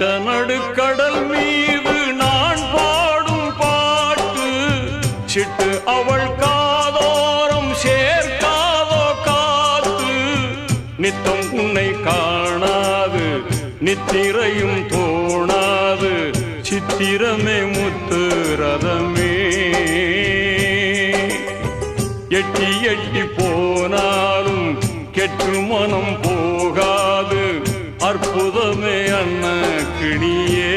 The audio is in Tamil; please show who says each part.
Speaker 1: நடுக்கடல் மீது நான் பாடும் பாட்டு சிட்டு அவள் காதோரம் சேர்க்காதோ காத்து நித்தம் உன்னை காணாது நித்திரையும் தோணாது சித்திரமே முத்து ரதமே எட்டி எட்டி போனாலும் கெட்டு மனம் போகாது அற்புதமே அன்ன கிணியே